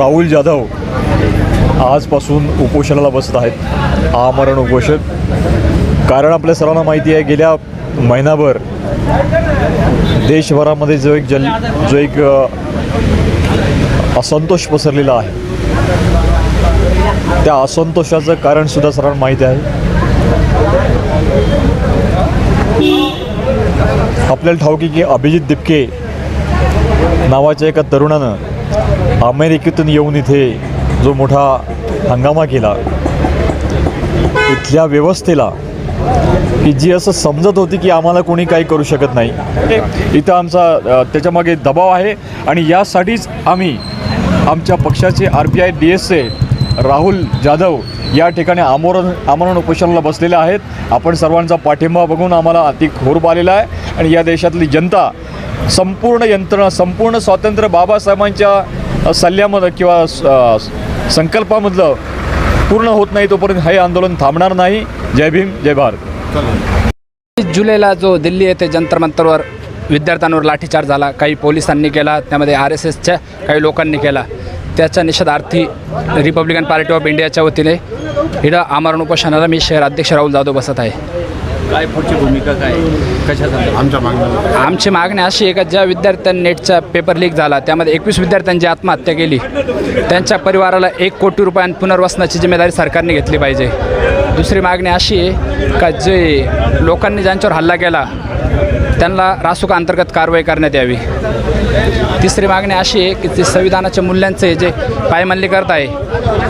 राहुल जाधव आजपासून उपोषणाला बसत आहेत, आमरण उपोषण. कारण आपल्या सर्वांना माहिती आहे, गेल्या महिनाभर देशभरामध्ये जो एक असंतोष पसरलेला आहे, त्या असंतोषाचं कारणसुद्धा सर्वांना माहिती आहे. आपल्याला ठाऊक आहे की अभिजित दिपके नावाच्या एका तरुणानं अमेरिकेतून येऊन इथे जो मोठा हंगामा केला, इथल्या व्यवस्थेला की जी असं समजत होती की आम्हाला कोणी काही करू शकत नाही, इथं आमचा त्याच्यामागे दबाव आहे. आणि यासाठीच आम्ही आमच्या पक्षाचे RPI DSचे राहुल जाधव या ठिकाणी आमरण उपोषणाला बसलेले आहेत. आपण सर्वांचा पाठिंबा बघून आम्हाला अति खोर्ब आलेला आहे. आणि या देशातली जनता, संपूर्ण यंत्रणा, संपूर्ण स्वातंत्र्य बाबासाहेबांच्या सल्ल्यामध्ये किंवा संकल्पामधलं पूर्ण होत नाही तोपर्यंत हे आंदोलन थांबणार नाही. जय भीम, जय भारत. जुलैला जो दिल्ली येथे जंतर मंतरवर विद्यार्थ्यांवर लाठीचार्ज झाला, काही पोलिसांनी केला, त्यामध्ये RSSच्या काही लोकांनी केला, त्याच्या निषेधार्थी रिपब्लिकन पार्टी ऑफ इंडियाच्या वतीने इथं आमरण उपोषणाला मी शहर अध्यक्ष राहुल जाधव बसत आहे. काय पुढची भूमिका काय, कशासाठी? आमची मागणी अशी आहे का ज्या विद्यार्थ्यांनी नेटचा पेपर लीक झाला त्यामध्ये 21 विद्यार्थ्यांची आत्महत्या केली, त्यांच्या परिवाराला 1 कोटी रुपयांत पुनर्वसनाची जिम्मेदारी सरकारने घेतली पाहिजे. दुसरी मागणी अशी आहे का जे लोकांनी ज्यांच्यावर हल्ला केला त्यांना रासुका अंतर्गत कारवाई करण्यात यावी. तिसरी मागणी अशी आहे की ते संविधानाच्या मूल्यांचे जे पायमल्ली करत आहे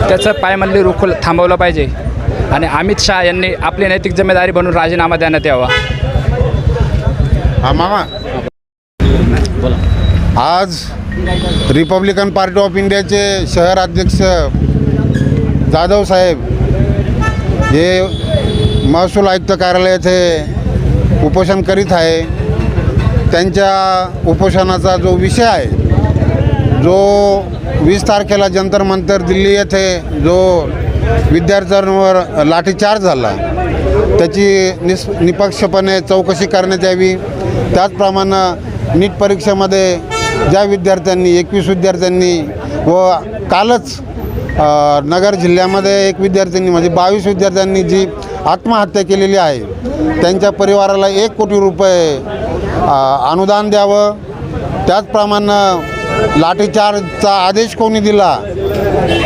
त्याचं पायमल्ली रोखून थांबवलं पाहिजे. आणि अमित शहा यांनी आपली नैतिक जिम्मेदारी बनून राजीनामा देण्यात यावा. मामा, आज रिपब्लिकन पार्टी ऑफ इंडियाचे शहर अध्यक्ष जाधव साहेब हे महसूल आयुक्त कार्यालयात हे उपोषण करीत आहे. त्यांच्या उपोषणाचा जो विषय आहे, जो 20 तारखेला जंतर मंतर दिल्ली येथे जो विद्यार्थ्यांवर लाठीचार्ज झाला, त्याची निष्पक्षपणे चौकशी करण्यात यावी. त्याचप्रमाणे नीट परीक्षेमध्ये ज्या विद्यार्थ्यांनी 21 विद्यार्थ्यांनी व कालच नगर जिल्ह्यामध्ये एक विद्यार्थ्यांनी म्हणजे 22 विद्यार्थ्यांनी जी आत्महत्या केलेली आहे, त्यांच्या परिवाराला 1 कोटी रुपये अनुदान द्यावं. त्याचप्रमाणे लाठीचार्जचा आदेश कोणी दिला?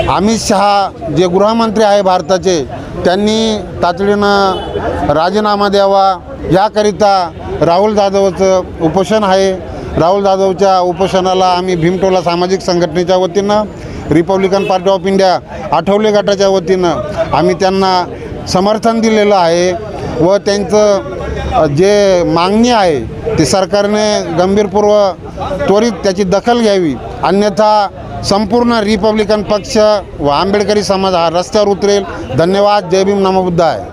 अमित शहा जे गृहमंत्री आहे भारताचे, त्यांनी तातडीनं राजीनामा द्यावा. याकरिता राहुल जाधवचं उपोषण आहे. राहुल जाधवच्या उपोषणाला आम्ही भीमटोला सामाजिक संघटनेच्या वतीनं, Republican party of India Athawale गटाच्या वतीनं आम्ही त्यांना समर्थन दिलेलं आहे. व त्यांचं जे मागणी आहे ते सरकारने गंभीरपूर्वक त्वरित त्याची दखल घ्यावी. अन्यथा संपूर्ण रिपब्लिकन पक्ष व आंबेडकरी समाज हा रस्त्यावर उतरेल. धन्यवाद. जय भीम, नमो बुद्धाय.